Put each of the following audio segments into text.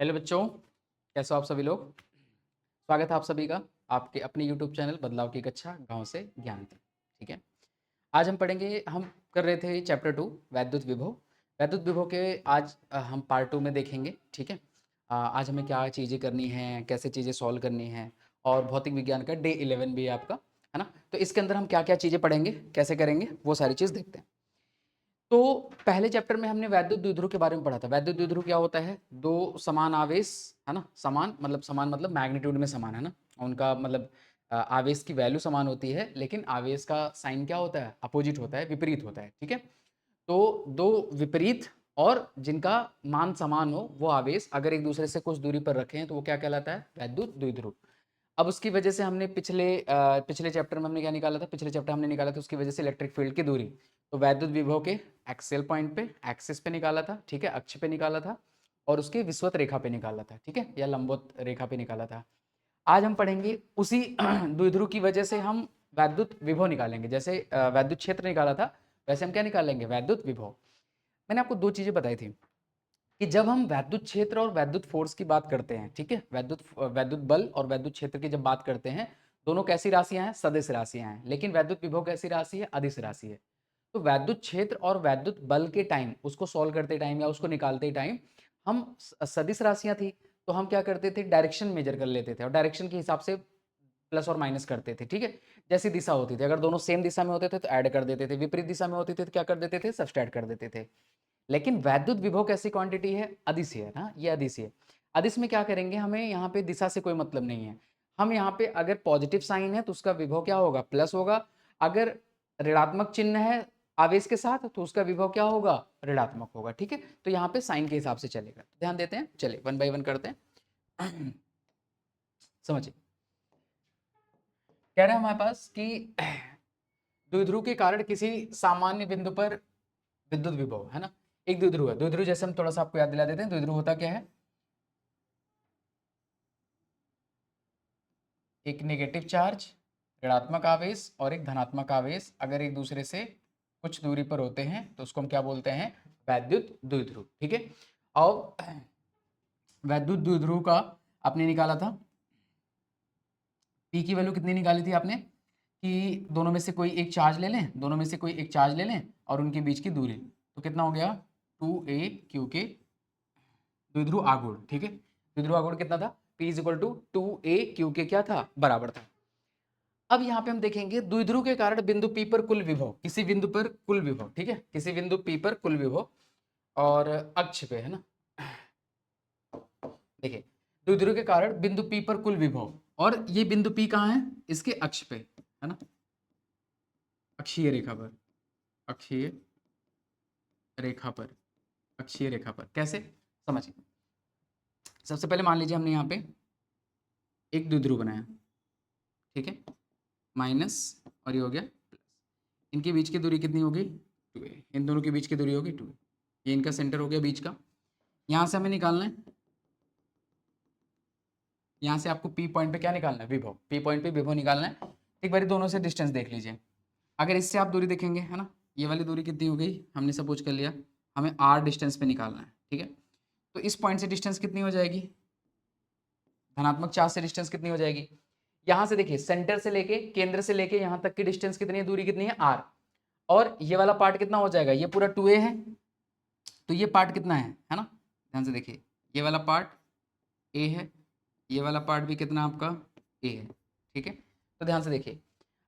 Hello बच्चों, कैसे हो आप सभी लोग। स्वागत है आप सभी का आपके अपने यूट्यूब चैनल बदलाव की कक्षा गांव से ज्ञान तक। ठीक है, आज हम कर रहे थे चैप्टर 2 वैद्युत विभव। वैद्युत विभव के आज हम पार्ट 2 में देखेंगे। ठीक है, आज हमें क्या चीज़ें करनी हैं, कैसे चीज़ें सॉल्व करनी हैं, और भौतिक विज्ञान का डे 11 भी है आपका, है ना। तो इसके अंदर हम क्या क्या चीज़ें पढ़ेंगे, कैसे करेंगे, वो सारी चीज़ देखते हैं। तो पहले चैप्टर में हमने वैद्युत द्विध्रुव के बारे में पढ़ा था। वैद्युत द्विध्रुव क्या होता है? दो समान आवेश, है ना। समान मतलब मैग्नीट्यूड में समान, है ना। उनका मतलब आवेश की वैल्यू समान होती है, लेकिन आवेश का साइन क्या होता है? अपोजिट होता है, विपरीत होता है। ठीक है, तो दो विपरीत और जिनका मान समान हो वो आवेश अगर एक दूसरे से कुछ दूरी पर रखे हैं तो वो क्या कहलाता है? वैद्युत द्विध्रुव। अब उसकी वजह से हमने पिछले चैप्टर में हमने क्या निकाला था? पिछले चैप्टर हमने निकाला था उसकी वजह से इलेक्ट्रिक फील्ड की दूरी। तो वैद्युत विभव के एक्सियल पॉइंट पे, एक्सिस पे निकाला था। ठीक है, अक्ष पे निकाला था, और उसके विषुवत रेखा पे निकाला था। ठीक है, या लंबवत रेखा पे निकाला था। आज हम पढ़ेंगे उसी द्विध्रुव की वजह से हम वैद्युत विभव निकालेंगे। जैसे वैद्युत क्षेत्र निकाला था, वैसे हम क्या निकालेंगे? वैद्युत विभव। मैंने आपको दो चीजें बताई थी कि जब हम वैद्युत क्षेत्र और वैद्युत फोर्स की बात करते हैं, ठीक है, वैद्युत बल और वैद्युत क्षेत्र की जब बात करते हैं, दोनों कैसी राशियां हैं? सदिश राशियां हैं। लेकिन वैद्युत विभव कैसी राशि है? अदिश राशि है। तो वैद्युत क्षेत्र और वैद्युत बल के टाइम, उसको सॉल्व करते टाइम या उसको निकालते टाइम हम सदिश राशियां थी, तो हम क्या करते थे? डायरेक्शन मेजर कर लेते थे और डायरेक्शन के हिसाब से प्लस और माइनस करते थे। ठीक है, जैसी दिशा होती थी, अगर दोनों सेम दिशा में होते थे तो ऐड कर देते थे, विपरीत दिशा में होती थी तो क्या कर देते थे? सब्सट्रैक्ट कर देते थे। लेकिन वैद्युत विभव कैसी क्वांटिटी है? अदिश है ना, ये अदिश है। अदिश में क्या करेंगे? हमें यहाँ पे दिशा से कोई मतलब नहीं है। हम यहाँ पे अगर पॉजिटिव साइन है तो उसका विभव क्या होगा? प्लस होगा। अगर ऋणात्मक चिन्ह है आवेश के साथ तो उसका विभव क्या होगा? ऋणात्मक होगा। ठीक है, तो यहाँ पे साइन के हिसाब से चलेगा। ध्यान देते हैं, चलिए वन बाय वन करते हैं। समझिए, कह रहे हैं हमारे पास कि द्विध्रुव के कारण किसी सामान्य बिंदु पर विद्युत विभव, है ना। एक द्विध्रुव है। द्विध्रुव जैसे हम थोड़ा सा आपको याद दिला देते हैं, द्विध्रुव होता क्या है? एक नेगेटिव चार्ज, ऋणात्मक आवेश, और एक धनात्मक आवेश अगर एक दूसरे से कुछ दूरी पर होते हैं तो उसको हम क्या बोलते हैं? वैद्युत द्विध्रुव। ठीक है, और वैद्युत द्विध्रुव का आपने निकाला था, पी की वैल्यू कितनी निकाली थी आपने? कि दोनों में से कोई एक चार्ज ले लें, दोनों में से कोई एक चार्ज ले लें और उनके बीच की दूरी, तो कितना हो गया? 2a क्यू के द्विध्रुव आघूर्ण। ठीक है, द्विध्रुव आघूर्ण कितना था? P is equal to 2a Q के क्या था? बराबर था। अब यहाँ पे हम देखेंगे द्विध्रुव के कारण बिंदु P पर कुल विभव, किसी बिंदु पर कुल विभव, ठीक है, किसी बिंदु P पर कुल विभव और अक्ष पे, है ना। देखिए, द्विध्रुव के कारण बिंदु P पर कुल विभव, और ये बिंदु P कहाँ है? इसके अक्ष पे, है ना, अक्षीय रेखा पर, अक्षीय रेखा पर, अक्षीय रेखा पर। कैसे? समझिए, सबसे पहले मान लीजिए हमने यहाँ पे एक द्विध्रुव बनाया, ठीक है, माइनस, और ये हो गया प्लस। इनके बीच की दूरी कितनी होगी? 2a। इन दोनों के बीच की दूरी होगी 2a। ये इनका सेंटर हो गया बीच का। यहाँ से हमें निकालना है, यहाँ से आपको P पॉइंट पे क्या निकालना है? विभव। P पॉइंट पे विभव निकालना है। एक बार दोनों से डिस्टेंस देख लीजिए। अगर इससे आप दूरी देखेंगे, है ना, ये वाली दूरी कितनी हो गई? हमने सपोज कर लिया हमें r डिस्टेंस पे निकालना है। ठीक है, तो इस पॉइंट से डिस्टेंस कितनी हो जाएगी? धनात्मक चार्ज से डिस्टेंस कितनी हो जाएगी? यहाँ से देखिए, सेंटर से लेके, केंद्र से लेके यहाँ तक की डिस्टेंस कितनी है? दूरी कितनी है? r। और ये वाला पार्ट कितना हो जाएगा? ये पूरा 2a है, तो ये पार्ट कितना है ना। ध्यान से देखिए, ये वाला पार्ट a है, ये वाला पार्ट भी कितना आपका? a है। ठीक है, तो ध्यान से देखिए,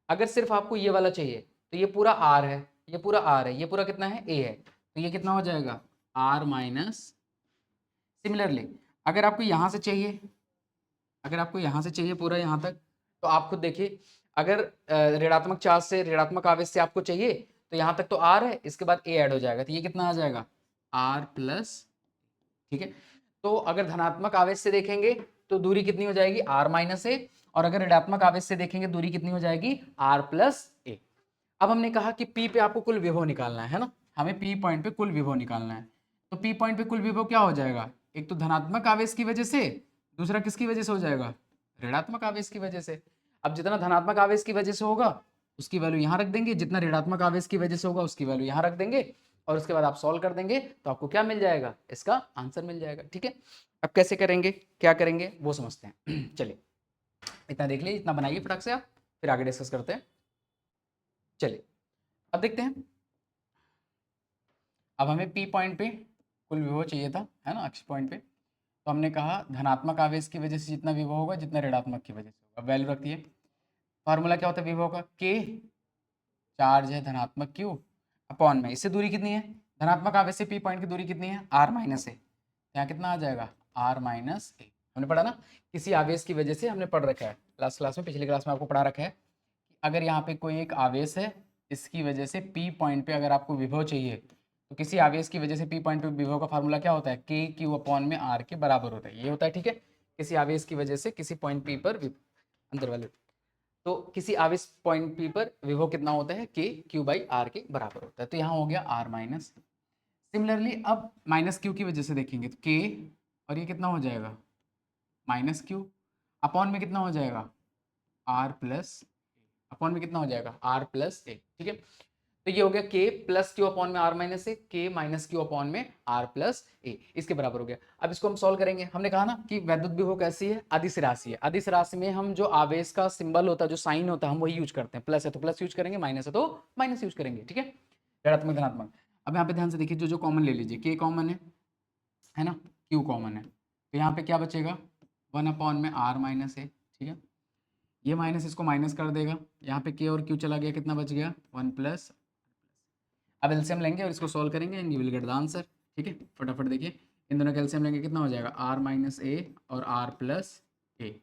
अगर सिर्फ आपको ये वाला चाहिए तो ये पूरा r है, ये पूरा r है, ये पूरा कितना है? a है, तो ये कितना हो जाएगा? r minus. सिमिलरली अगर आपको यहाँ से चाहिए, अगर आपको यहाँ से चाहिए पूरा यहाँ तक, तो आप खुद देखिए, अगर ऋणात्मक चार्ज से, ऋणात्मक आवेश से आपको चाहिए तो यहाँ तक तो r है, इसके बाद a ऐड हो जाएगा, तो ये कितना आ जाएगा? r plus. ठीक है, तो अगर धनात्मक आवेश से देखेंगे तो दूरी कितनी हो जाएगी? r माइनस ए, और अगर ऋणात्मक आवेश से देखेंगे दूरी कितनी हो जाएगी? r प्लस ए। अब हमने कहा कि P पे आपको कुल विभव निकालना है ना, हमें P पॉइंट पे कुल विभव निकालना है। तो P पॉइंट पे कुल विभव क्या हो जाएगा? एक तो धनात्मक आवेश की वजह से, दूसरा किसकी वजह से हो जाएगा? ऋणात्मक आवेश की वजह से। अब जितना धनात्मक आवेश की वजह से होगा उसकी वैल्यू यहाँ रख देंगे, जितना ऋणात्मक आवेश की वजह से होगा उसकी वैल्यू यहाँ रख देंगे, और उसके बाद आप सॉल्व कर देंगे तो आपको क्या मिल जाएगा, इसका आंसर मिल जाएगा। ठीक है, अब कैसे करेंगे, क्या करेंगे वो समझते हैं। चलिए इतना देख लीजिए, इतना बनाइए फटाक से आप, फिर आगे डिस्कस करते हैं। चलिए अब देखते हैं, अब हमें पी पॉइंट पे कुल विभव चाहिए था, है ना, अक्ष पॉइंट पे। तो हमने कहा धनात्मक आवेश की वजह से जितना विभव होगा जितना ऋणात्मक की वजह से होगा। वैल्यू रखती है, फार्मूला क्या होता है विभव का, के चार्ज है धनात्मक क्यू अपॉन में, इससे दूरी कितनी है, धनात्मक आवेश से पी पॉइंट की दूरी कितनी है, आर माइनस ए। यहाँ कितना आ जाएगा, आर माइनस ए। हमने पढ़ा ना, किसी आवेश की वजह से, हमने पढ़ रखा है लास्ट क्लास में, पिछली क्लास में आपको पढ़ा रखा है कि अगर यहाँ पे कोई एक आवेश है, इसकी वजह से पी पॉइंट पे अगर आपको विभव चाहिए, तो किसी आवेश की वजह से पी पॉइंट पे विभव का फार्मूला क्या होता है, के क्यू अपॉन में आर के बराबर होता है, ये होता है। ठीक है, किसी आवेश की वजह से किसी पॉइंट पी पर अंदर वाले, तो किसी आवेश पॉइंट पी पर विभव कितना होता है, के क्यू बाई आर के बराबर होता है। तो यहाँ हो गया आर माइनस। सिमिलरली अब माइनस क्यू की वजह से देखेंगे तो के, और ये कितना हो जाएगा माइनस क्यू, अपॉन में कितना हो जाएगा आर प्लस, अपॉन में कितना हो जाएगा आर प्लस ए। ठीक है, तो ये हो गया के प्लस क्यू अपॉन में आर माइनस ए, के माइनस क्यू अपॉन में आर प्लस ए, इसके बराबर हो गया। अब इसको हम सॉल्व करेंगे। हमने कहा ना कि वैद्युत विभव कैसी है, अदिश राशि है। अदिश राशि में हम जो आवेश का सिंबल होता है, जो साइन होता है, हम वही यूज करते हैं। प्लस है तो प्लस यूज करेंगे, माइनस है तो माइनस यूज करेंगे। ठीक है, ऋणात्मक धनात्मक। अब यहाँ पे ध्यान से देखिए, जो जो कॉमन ले लीजिए, के कॉमन है ना, क्यू कॉमन है, तो यहाँ पे क्या बचेगा, वन अपॉन में आर माइनस ए। ठीक है, ये माइनस इसको माइनस कर देगा, यहाँ पे के और क्यू चला गया, कितना बच गया, वन प्लस। अब एलसीएम लेंगे और इसको सॉल्व करेंगे and you will get the answer. ठीक है, फटाफट देखिए, इन दोनों का एलसीएम लेंगे, कितना हो जाएगा, आर माइनस ए और R plus A.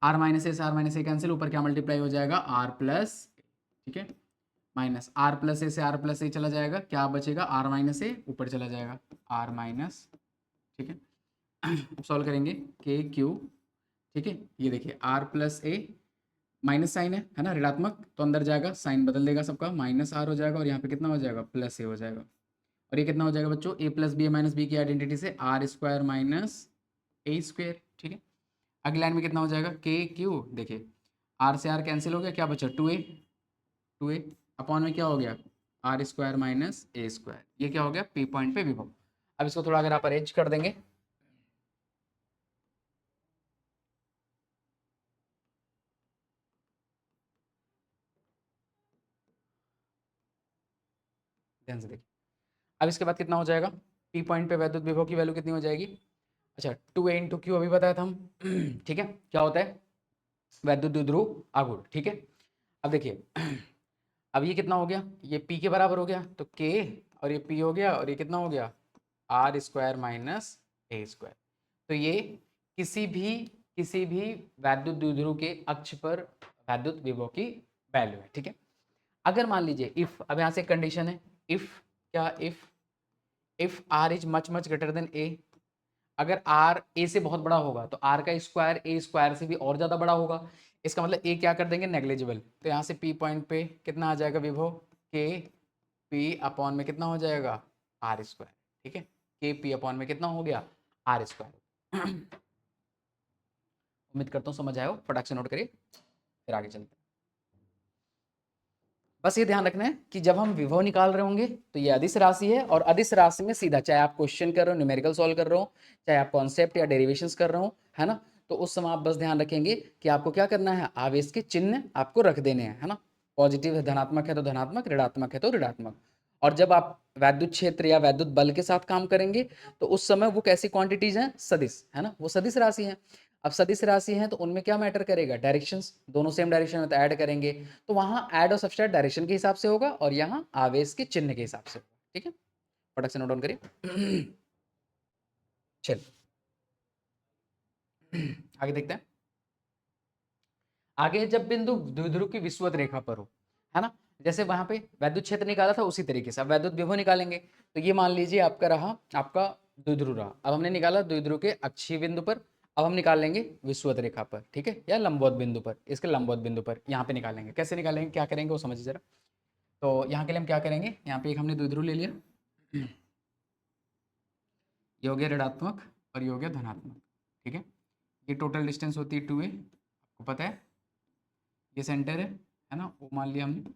R minus A से आर माइनस ए कैंसिल, ऊपर क्या मल्टीप्लाई हो जाएगा, आर प्लस। ठीक है, माइनस आर प्लस ए से आर प्लस ए चला जाएगा, क्या बचेगा, आर माइनस ए ऊपर चला जाएगा, आर माइनस। ठीक है, अब सॉल्व करेंगे के क्यू। ठीक है, ये देखिए R plus A, minus sign है ना, ऋणात्मक, तो अंदर जाएगा साइन बदल देगा सबका, माइनस आर हो जाएगा, और यहाँ पे कितना हो जाएगा, प्लस ए हो जाएगा। और ये कितना हो जाएगा बच्चों, A plus B minus B की आइडेंटिटी से R square minus A square. ठीक है, अगली लाइन में कितना हो जाएगा, के क्यू, देखिए आर से आर कैंसिल हो गया, क्या बचा, two A, two A upon में क्या हो गया, R square minus A square. ये क्या हो गया, पी पॉइंट पे विभव। अब इसको थोड़ा अगर आप अरेंज कर देंगे, ध्यान से देखिए, अब इसके बाद कितना हो जाएगा, पी पॉइंट पे वैद्युत विभव की वैल्यू कितनी हो जाएगी, अच्छा टू ए इंटू क्यू, अभी बताया था हम। ठीक है, क्या होता है, वैद्युत द्विध्रुव आघूर्ण। ठीक है, अब देखिए, अब ये कितना हो गया, ये पी के बराबर हो गया, तो के और ये पी हो गया, और ये कितना हो गया, R square minus A square. तो ये किसी भी वैद्युत द्विध्रुव के अक्ष पर वैद्युत विभव की वैल्यू है। ठीक है, अगर मान लीजिए इफ, अब यहाँ से कंडीशन है, इफ क्या, if R is much much greater than A, अगर आर ए से बहुत बड़ा होगा तो आर का स्क्वायर ए स्क्वायर से भी और ज़्यादा बड़ा होगा। इसका मतलब ए क्या कर देंगे, नेग्लिजिबल। तो यहाँ से पी पॉइंट पे कितना आ जाएगा विभव, के पी अपॉन में कितना हो जाएगा, आर स्क्वायर। ठीक है, के पी अपॉन में कितना हो गया, आर स्क्वायर। उम्मीद करता हूँ समझ आया हो, फटाक से नोट करिए, फिर आगे चलते हैं। बस ये ध्यान रखना है कि जब हम विभव निकाल रहे होंगे तो ये अदिश राशि है, और अदिश राशि में सीधा, चाहे आप क्वेश्चन कर रहे हो, न्यूमेरिकल सॉल्व कर रहे हो, चाहे आप कॉन्सेप्ट या डेरिवेशंस कर रहे हो, है ना, तो उस समय आप बस ध्यान रखेंगे कि आपको क्या करना है, आवेश के चिन्ह आपको रख देने हैं, है ना, पॉजिटिव है, धनात्मक है तो धनात्मक, ऋणात्मक है तो ऋणात्मक। और जब आप वैद्युत क्षेत्र या वैद्युत बल के साथ काम करेंगे तो उस समय वो कैसी क्वांटिटीज हैं, सदिश, है ना, वो सदिश राशि है। अब सदिश राशि है तो उनमें क्या मैटर करेगा, डायरेक्शंस, दोनों सेम डायरेक्शन में तो ऐड करेंगे, तो वहां ऐड और सब्सट्रैक्ट डायरेक्शन के हिसाब से होगा, और यहाँ आवेश के चिन्ह के हिसाब से होगा। ठीक है, फटक से नोट डाउन करिए। चल आगे देखते हैं। आगे जब बिंदु द्विध्रुव की विषुवत रेखा पर हो, है ना, जैसे वहां पे वैद्युत क्षेत्र निकाला था उसी तरीके से अब वैद्युत विभव निकालेंगे। तो ये मान लीजिए आपका रहा, आपका द्विध्रुव रहा। अब हमने निकाला द्विध्रुव के अक्षीय बिंदु पर, अब हम निकालेंगे विषुवत रेखा पर। ठीक है, या लंबवत बिंदु पर, इसके लंबवत बिंदु पर यहाँ पे निकालेंगे। कैसे निकालेंगे, क्या करेंगे वो समझिए जरा। तो यहाँ के लिए हम क्या करेंगे, यहाँ पे एक हमने द्विध्रुव ले लिया, ये हो गया ऋणात्मक और ये हो गया धनात्मक। ठीक है, ये टोटल डिस्टेंस होती है 2a, आपको पता है, ये सेंटर है ना, वो मान लिया हमने।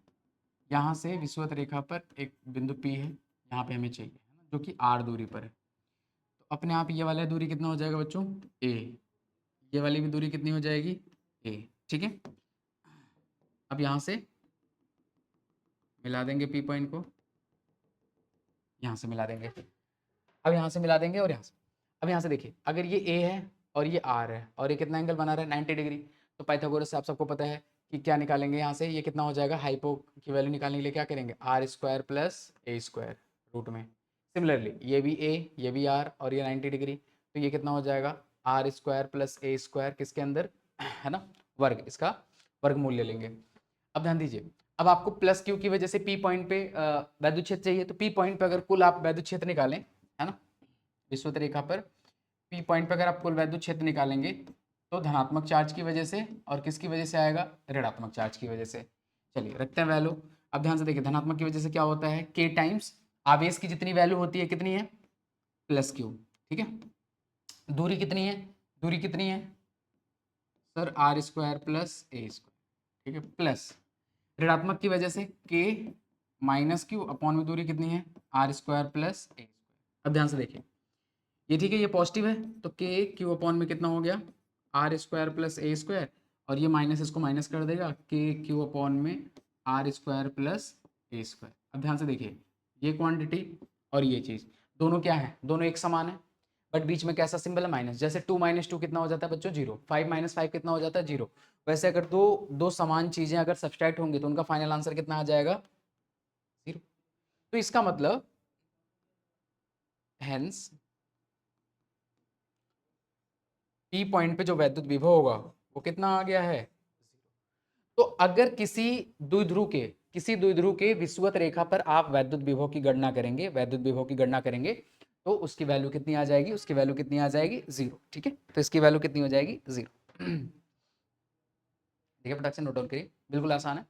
यहाँ से विषुवत रेखा पर एक बिंदु P है, यहाँ पे हमें चाहिए, जो कि r दूरी पर है। तो अपने आप ये वाला दूरी कितना हो जाएगा बच्चों, a। ये वाली भी दूरी कितनी हो जाएगी, a। ठीक है, अब यहाँ से मिला देंगे P पॉइंट को, यहाँ से मिला देंगे, अब यहाँ से मिला देंगे और यहाँ से। अब यहाँ से देखिए, अगर ये A है और ये R है और ये कितना एंगल बना रहा है, 90 डिग्री। तो पाइथागोरस से आप सबको पता है कि क्या निकालेंगे यहाँ से, ये कितना हो जाएगा, हाइपो की वैल्यू निकालने के लिए क्या करेंगे, R square plus A square root में। सिमिलरली ये भी A, ये भी R और ये 90 डिग्री, तो ये कितना हो जाएगा, R square plus A square किसके अंदर है ना, वर्ग, इसका वर्ग मूल्य लेंगे। अब ध्यान दीजिए, अब आपको प्लस क्यू की वजह से P पॉइंट पे वैद्युत क्षेत्र चाहिए, तो P पॉइंट पे अगर कुल आप वैद्युत क्षेत्र निकालें, है ना, विषुवत रेखा पर P पॉइंट पर अगर आप कुल वैद्युत क्षेत्र निकालेंगे तो धनात्मक चार्ज की वजह से और किसकी वजह से आएगा, ऋणात्मक चार्ज की वजह से। चलिए रखते हैं वैल्यू। अब ध्यान से देखिए, धनात्मक की वजह से क्या होता है, K टाइम्स आवेश की जितनी वैल्यू होती है कितनी है, प्लस क्यू। ठीक है, दूरी कितनी है, दूरी कितनी है sir, R square plus A square. ठीक है, प्लस ऋणात्मक की वजह से K माइनस क्यू अपॉन में दूरी कितनी है, R square plus A square. अब ध्यान से देखिए, ये ठीक है, ये पॉजिटिव है, तो के क्यू अपॉन में कितना हो गया, R square plus A square, और ये माइनस इसको माइनस कर देगा, के क्यू अपॉन में R square plus A square. अब ध्यान से देखिए, ये क्वांटिटी और ये चीज़ दोनों क्या है, दोनों एक समान है, बट बीच में कैसा सिंबल है, माइनस। जैसे 2 - 2 कितना हो जाता है बच्चों, 0। 5 - 5 कितना हो जाता है, 0। वैसे अगर दो दो समान चीज़ें अगर सब्सट्रैक्ट होंगी तो उनका फाइनल आंसर कितना आ जाएगा, 0। तो इसका मतलब हेंस P पॉइंट पे जो वैद्युत विभव होगा वो कितना आ गया है। तो अगर किसी द्विध्रुव के विषुवत रेखा पर आप वैद्युत विभव की गणना करेंगे, वैद्युत विभव की गणना करेंगे, तो उसकी वैल्यू कितनी आ जाएगी, उसकी वैल्यू कितनी आ जाएगी, 0। ठीक है, तो इसकी वैल्यू कितनी हो जाएगी, 0। ठीक है, फटाक से नोट डाउन करिए, बिल्कुल आसान है।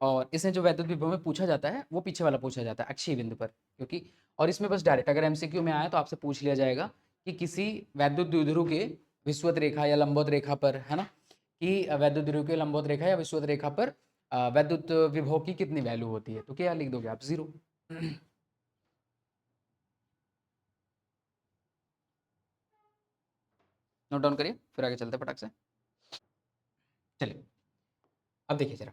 और इसमें जो वैद्युत विभव में पूछा जाता है वो पीछे वाला पूछा जाता है, अक्षीय बिंदु पर, क्योंकि और इसमें बस डायरेक्ट अगर एमसीक्यू में आया तो आपसे पूछ लिया जाएगा कि किसी वैद्युत द्विध्रुव के विषुवत रेखा या लंबवत रेखा पर, है ना, कि वैद्युत द्विध्रुव के लंबवत रेखा या विषुवत रेखा पर वैद्युत विभव की कितनी वैल्यू होती है, तो क्या लिख दोगे आप, 0। नोट डाउन करिए, फिर आगे चलते फटाक से। चलिए अब देखिए जरा,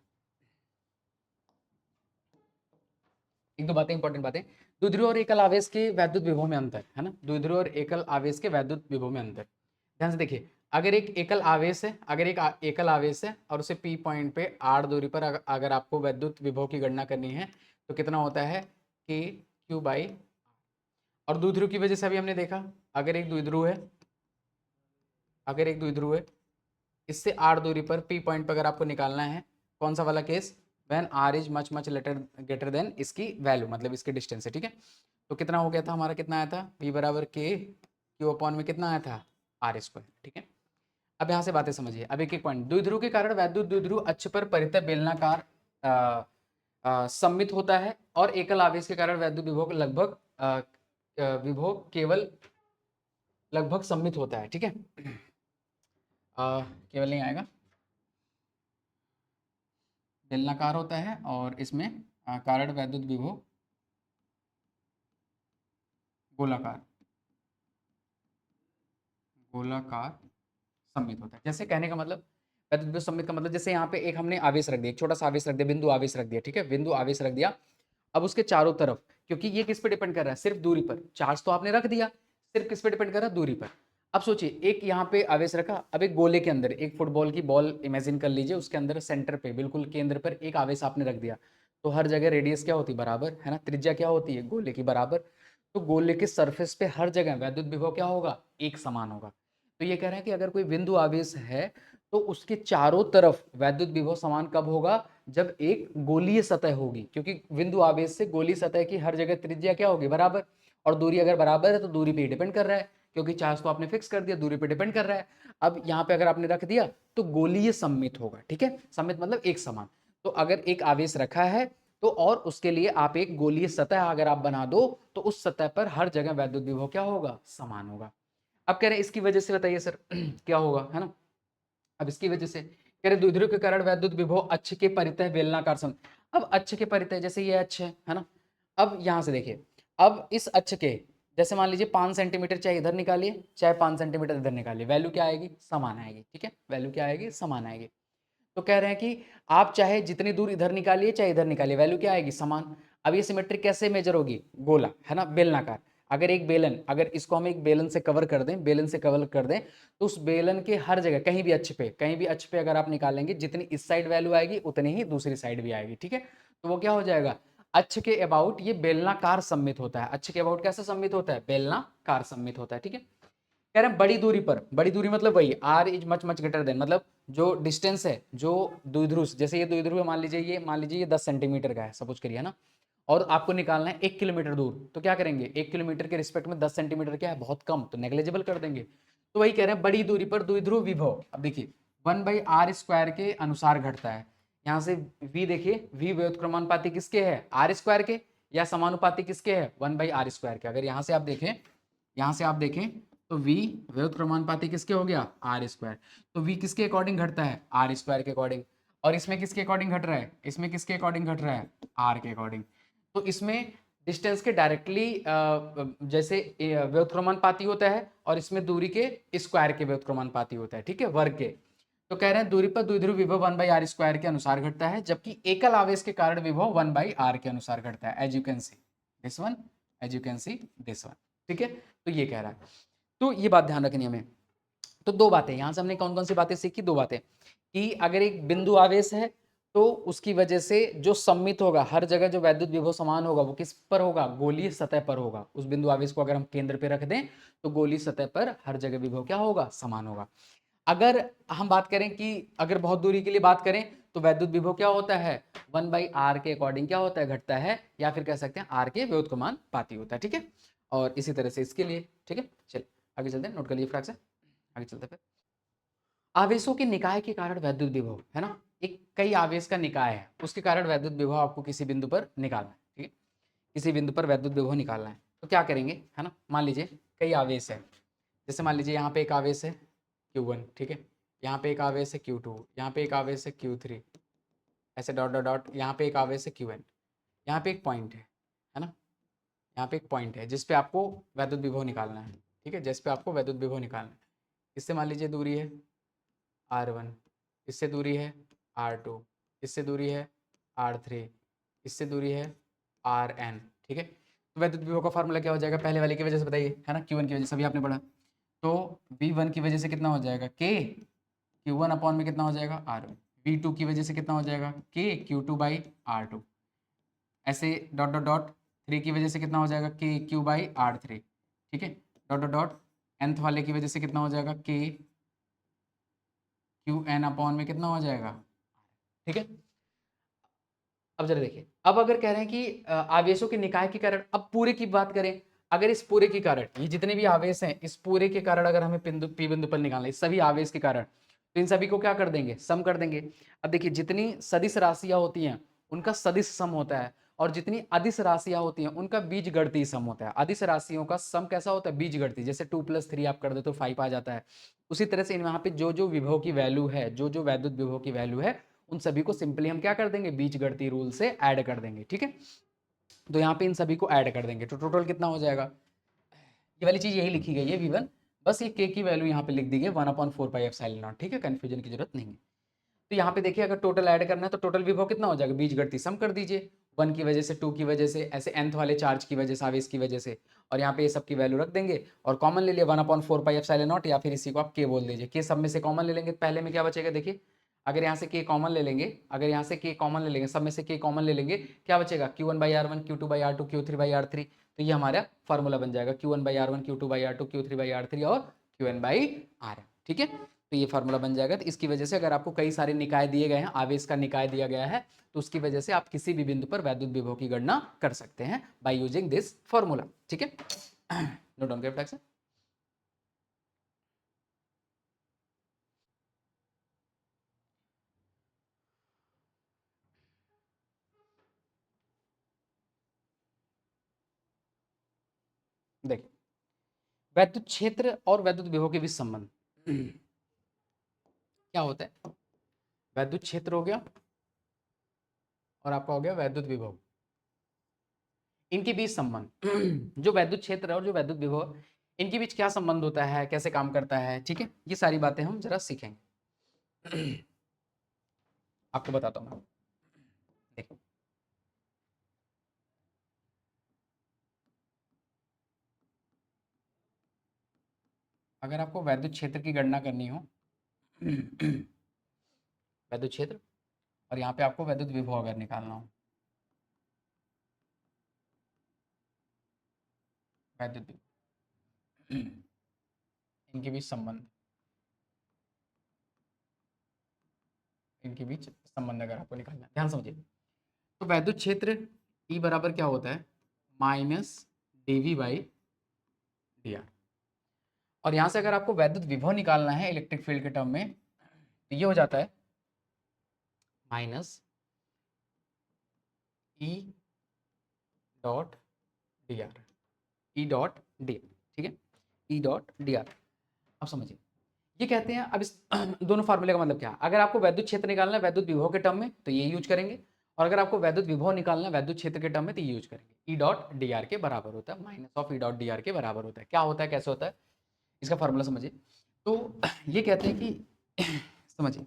एक दो बातें, इंपॉर्टेंट बातें। द्विध्रुव और एकल आवेश के वैद्युत विभव में अंतर, है ना, द्विध्रुव और एकल आवेश के वैद्युत विभव में अंतर। ध्यान से देखिए, अगर एक एकल आवेश है, अगर एक एकल आवेश है और उसे P पॉइंट पे R दूरी पर अगर आपको वैद्युत विभव की गणना करनी है तो कितना होता है, K Q बाई। और द्विध्रुव की वजह से अभी हमने देखा, अगर एक द्विध्रुव है, अगर एक द्विध्रुव है, इससे R दूरी पर P पॉइंट पर अगर आपको निकालना है, कौन सा वाला case, when R is much much greater then इसकी वैल्यू, मतलब इसके डिस्टेंस से। ठीक है, तो कितना हो गया था हमारा, कितना आया था, P बराबर K Q अपॉन में कितना आया था, R स्क्वायर। ठीक है, अब यहाँ से बातें समझिए। अब एक एक पॉइंट, द्विध्रुव के कारण वैद्युत द्विध्रुव अक्ष पर परितः बेलनाकार सममित होता है, और एकल आवेश के कारण वैद्युत विभव लगभग विभव केवल लगभग सममित होता है। ठीक है, केवल नहीं आएगा, बेलनाकार होता है, और इसमें कारण वैद्युत विभव गोलाकार, गोलाकार सममित होता है। जैसे कहने का मतलब, वैद्युत विभव सममित का मतलब, जैसे यहाँ पे एक हमने आवेश रख दिया, एक छोटा सा आवेश रख दिया, बिंदु आवेश रख दिया। ठीक है, बिंदु आवेश रख दिया, अब उसके चारों तरफ, क्योंकि ये किस पे डिपेंड कर रहा है, सिर्फ दूरी पर, चार्ज तो आपने रख दिया, सिर्फ किस पे डिपेंड कर रहा है, दूरी पर। अब सोचिए, एक यहाँ पे आवेश रखा, अब एक गोले के अंदर एक फुटबॉल की बॉल इमेजिन कर लीजिए, उसके अंदर सेंटर पे बिल्कुल केंद्र पर एक आवेश आपने रख दिया, तो हर जगह रेडियस क्या होती है, बराबर, है ना, त्रिज्या क्या होती है, गोले की बराबर। तो गोले के सरफेस पे हर जगह वैद्युत विभव क्या होगा, एक समान होगा। तो ये कह रहे हैं कि अगर कोई बिंदु आवेश है तो उसके चारों तरफ वैद्युत विभव समान कब होगा, जब एक गोलीय सतह होगी, क्योंकि बिंदु आवेश से गोलीय सतह की हर जगह त्रिज्या क्या होगी, बराबर, और दूरी अगर बराबर है तो दूरी पे डिपेंड कर रहा है, क्योंकि चार्ज तो आपने फिक्स कर दिया, दूरी पे डिपेंड कर रहा है। अब यहाँ पे अगर आपने रख दिया तो गोलीय सममित होगा। ठीक है, सममित मतलब एक समान। तो अगर एक आवेश रखा है तो और उसके लिए आप एक गोलीय सतह अगर आप बना दो तो उस सतह पर हर जगह वैद्युत विभव क्या होगा, समान होगा। अब कह रहे हैं इसकी वजह से बताइए सर क्या होगा, है ना। अब इसकी वजह से कह रहे द्विध्रुव के कारण वैद्युत विभव अक्ष के परितः बेलनाकार सम। अब अक्ष के परितः, जैसे ये अक्ष है ना, अब यहां से देखिए, अब इस अक्ष के, जैसे मान लीजिए 5 सेंटीमीटर चाहे इधर निकालिए चाहे 5 सेंटीमीटर इधर निकालिए, वैल्यू क्या आएगी? समान आएगी। ठीक है, वैल्यू क्या आएगी? समान आएगी। तो कह रहे हैं कि आप चाहे जितनी दूर इधर निकालिए चाहे इधर निकालिए, वैल्यू क्या आएगी? समान। अब ये सिमेट्री कैसे मेजर होगी? गोला है ना, बेलनाकार। अगर एक बेलन, अगर इसको हम एक बेलन से कवर कर दें, बेलन से कवर कर दें, तो उस बेलन के हर जगह कहीं भी अक्ष पे, कहीं भी अक्ष पे अगर आप निकालेंगे, जितनी इस साइड वैल्यू आएगी उतनी ही दूसरी साइड भी आएगी। ठीक है, तो वो क्या हो जाएगा? अक्ष के अबाउट ये बेलनाकार सममित होता है। अक्ष के अबाउट कैसे सममित होता है? बेलनाकार सममित होता है। ठीक है, कह रहे हैं बड़ी दूरी पर, बड़ी दूरी मतलब वही R is much much greater than, मतलब जो डिस्टेंस है, जो द्विध्रुव, जैसे ये द्विध्रुव मान लीजिए ये 10 सेंटीमीटर का है सपोज करिए ना, और आपको निकालना है 1 किलोमीटर दूर, तो क्या करेंगे? 1 किलोमीटर के रिस्पेक्ट में 10 सेंटीमीटर क्या है? बहुत कम, तो नेग्लेजिबल कर देंगे। तो वही कह रहे हैं बड़ी दूरी पर द्विध्रुव विभव, अब देखिए 1/r² के अनुसार घटता है। यहाँ से v देखिए, v व्युत्क्रमानुपाती किसके है? r² के, या समानुपाती किसके है? 1/r² के। अगर यहाँ से आप देखें, यहाँ से आप देखें तो v व्युत्क्रमानुपाती किसके हो गया? r²। तो v किसके अकॉर्डिंग घटता है? r² के अकॉर्डिंग। और इसमें किसके अकॉर्डिंग घट रहा है? इसमें किसके अकॉर्डिंग घट रहा है? r के अकॉर्डिंग। तो इसमें डिस्टेंस के डायरेक्टली जैसे व्युत्क्रमानुपाती होता है, और इसमें दूरी के स्क्वायर के व्युत्क्रमानुपाती होता है। ठीक है, वर्ग के। तो कह रहे हैं दूरी पर द्विध्रुव विभव 1/r² के अनुसार घटता है, जबकि एकल आवेश के कारण विभव 1/r के अनुसार घटता है। As you can see this one, as you can see this one. ठीक है, तो ये कह रहा है, तो ये बात ध्यान रखनी है हमें। तो दो बातें यहां से हमने कौन कौन सी बातें सीखी? दो बातें, कि अगर एक बिंदु आवेश है तो उसकी वजह से जो सम्मित होगा, हर जगह जो वैद्युत विभव समान होगा, वो किस पर होगा? गोलीय सतह पर होगा। उस बिंदु आवेश को अगर हम केंद्र पे रख दें तो गोलीय सतह पर हर जगह विभव क्या होगा? समान होगा। अगर हम बात करें कि अगर बहुत दूरी के लिए बात करें, तो वैद्युत विभव क्या होता है? 1/r के अकॉर्डिंग क्या होता है? घटता है, या फिर कह सकते हैं r के व्युत्क्रमानुपाती होता है। ठीक है, और इसी तरह से इसके लिए। ठीक है, चलिए आगे चलते हैं, नोट कर लिए फटाक से, आगे चलते हैं। फिर आवेशों के निकाय के कारण वैद्युत विभव है ना, एक कई आवेश का निकाय है, उसके कारण वैद्युत विभव आपको किसी बिंदु पर निकालना है। ठीक है, किसी बिंदु पर वैद्युत विभव निकालना है, तो क्या करेंगे? है ना, मान लीजिए कई आवेश है, जैसे मान लीजिए यहाँ पे एक आवेश है Q1, ठीक है, यहाँ पे एक आवेश है Q2, यहाँ पे एक आवेश है Q3, ऐसे डॉट डॉट डॉट, यहाँ पे एक आवेश है Qn, यहाँ पे एक पॉइंट है ना, यहाँ पे एक पॉइंट है जिस पे आपको वैद्युत विभव निकालना है। ठीक है, जिस पे आपको वैद्युत विभव निकालना है, इससे मान लीजिए दूरी है R1, इससे दूरी है R2, इससे दूरी है R3, इससे दूरी है Rn। ठीक है, तो वैद्युत विभव का फार्मूला क्या हो जाएगा? पहले वाले की वजह से बताइए, है ना, Q1 की वजह से, अभी आपने पढ़ा। तो V1 की वजह से कितना हो जाएगा? K Q1 अपॉन में कितना हो जाएगा? R1। V2 की वजह से कितना हो जाएगा? K Q2/R2। ऐसे डॉट डॉट डॉट, 3 की वजह से कितना हो जाएगा? K Q/R3। ठीक है, डॉट डॉट डॉट, nth वाले की वजह से कितना हो जाएगा? K Qn अपॉन में कितना हो जाएगा? ठीक है, अब जरा देखिए, अब अगर कह रहे हैं कि आवेशों के निकाय के कारण, अब पूरे की बात करें, अगर इस पूरे के कारण, ये जितने भी आवेश हैं, इस पूरे के कारण अगर हमें बिंदु पी बिंदु पर निकालना है, इस सभी आवेश के कारण, तो इन सभी को क्या कर देंगे? सम कर देंगे। अब देखिए, जितनी सदिश राशियां होती हैं उनका सदिश सम होता है, और जितनी अदिश राशियां होती हैं उनका बीजगणितीय सम होता है। अदिश राशियों का सम कैसा होता है? बीजगणितीय, जैसे 2+3 आप कर दो तो 5 आ जाता है। उसी तरह से यहाँ पे जो जो विभव की वैल्यू है, जो जो वैद्युत विभव की वैल्यू है, उन सभी को सिंपली हम क्या कर देंगे? बीजगणितीय रूल से ऐड कर देंगे। ठीक है, तो यहाँ पे इन सभी को ऐड कर देंगे, तो टोटल कितना हो जाएगा? ये वाली चीज यही लिखी गई है V1, बस ये K की वैल्यू यहाँ पे लिख दी गई 1/4πε0। ठीक है, कंफ्यूजन की जरूरत नहीं है। तो यहाँ पे देखिए, अगर टोटल ऐड करना है तो टोटल विभव कितना हो जाएगा? बीजगणितीय सम कर दीजिए, 1 की वजह से, 2 की वजह से, ऐसे nth वाले चार्ज की वजह से, आवेश की वजह से, और यहाँ पे ये सब की वैल्यू रख देंगे, और कॉमन ले लिया 1/4πε0, या फिर इसी को आप K बोल दीजिए। K सब में से कॉमन ले लेंगे, पहले में क्या बचेगा? देखिए, अगर यहाँ से K कॉमन ले लेंगे, अगर यहाँ से K कॉमन ले लेंगे, सब में से K कॉमन ले लेंगे, क्या बचेगा? Q1/R1, Q2/R2, Q3/R3। तो ये हमारा फार्मूला बन जाएगा, Q1/R1, Q2/R2, Q3/R3 और Qn/Rn। ठीक है, तो ये फार्मूला बन जाएगा। तो इसकी वजह से अगर आपको कई सारे निकाय दिए गए हैं, आवेश का निकाय दिया गया है, तो उसकी वजह से आप किसी भी बिंदु पर वैद्युत विभव की गणना कर सकते हैं बाय यूजिंग दिस फार्मूला। ठीक है, नोट डाउन करिए से। देखिए, वैद्युत क्षेत्र और वैद्युत विभव के बीच संबंध क्या होता है? वैद्युत क्षेत्र हो गया और आपका हो गया वैद्युत विभव। इनके बीच संबंध जो वैद्युत क्षेत्र है और जो वैद्युत विभव, इनके बीच क्या संबंध होता है, कैसे काम करता है, ठीक है, ये सारी बातें हम जरा सीखेंगे। आपको बताता हूँ मैं। देखो, अगर आपको वैद्युत क्षेत्र की गणना करनी हो, वैद्युत क्षेत्र, और यहाँ पे आपको वैद्युत विभव अगर निकालना हो, वैद्युत विभव, इनके बीच संबंध, इनके बीच संबंध अगर आपको निकालना है, ध्यान समझिए। तो वैद्युत क्षेत्र E बराबर क्या होता है, माइनस dV बाई dr। और यहाँ से अगर आपको वैद्युत विभव निकालना है इलेक्ट्रिक फील्ड के टर्म में, तो ये हो जाता है minus E dot D R, E dot D, ठीक है, ई डॉट डी आर। अब समझिए, ये कहते हैं, अब इस दोनों फार्मूले का मतलब क्या है, अगर आपको वैद्युत क्षेत्र निकालना है वैद्युत विभव के टर्म में तो ये यूज करेंगे, और अगर आपको वैद्युत विभव निकालना है वैद्युत क्षेत्र के टर्म में तो ये यूज करेंगे। ई डॉट डी आर के बराबर होता है, minus of E dot D R के बराबर होता है। क्या होता है, कैसे होता है, इसका फार्मूला समझिए। तो ये कहते हैं कि समझिए,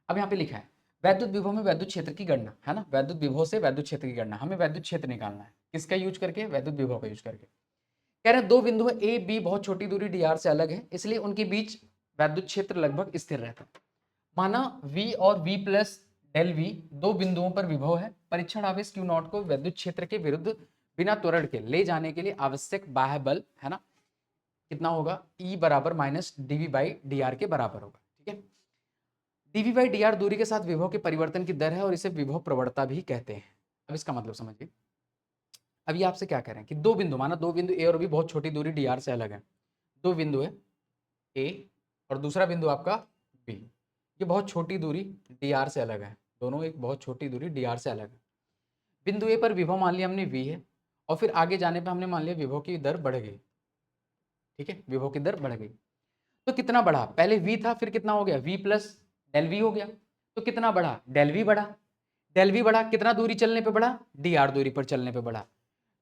अब यहाँ पे लिखा है वैद्युत विभव में वैद्युत क्षेत्र की गणना, है ना, वैद्युत विभव से वैद्युत क्षेत्र की गणना, हमें वैद्युत क्षेत्र निकालना है, किसका यूज करके, वैद्युत विभव का यूज करके। कह रहे हैं दो बिंदु है ए बी, बहुत छोटी दूरी डी आर से अलग है, इसलिए उनके बीच वैद्युत क्षेत्र लगभग स्थिर रहता है। माना V और V प्लस डेल V दो बिंदुओं पर विभव है, परीक्षण आवेश Q नॉट को वैद्युत क्षेत्र के विरुद्ध बिना त्वरण के ले जाने के लिए आवश्यक बाह्य बल, है ना, कितना होगा, E बराबर minus dV by D R के बराबर होगा, ठीक है। dV बाई डी आर दूरी के साथ विभव के परिवर्तन की दर है और इसे विभव प्रवणता भी कहते हैं। अब इसका मतलब समझिए, अब ये आपसे क्या कह रहे हैं कि दो बिंदु, माना दो बिंदु ए और बी बहुत छोटी दूरी डी आर से अलग है, दो बिंदु है ए और दूसरा बिंदु आपका बी, ये बहुत छोटी दूरी डी आर से अलग है, दोनों एक बहुत छोटी दूरी डी आर से अलग है। बिंदु ए पर विभव मान लिया हमने वी है, और फिर आगे जाने पर हमने मान लिया विभव की दर बढ़ गई, ठीक है, विभव की दर बढ़ गई। तो कितना बढ़ा, पहले वी था, फिर कितना हो गया, वी प्लस डेल वी हो गया, तो कितना बढ़ा, डेल वी बढ़ा, डेल वी बढ़ा, कितना दूरी चलने पे बढ़ा, डी आर दूरी पर चलने पे बढ़ा।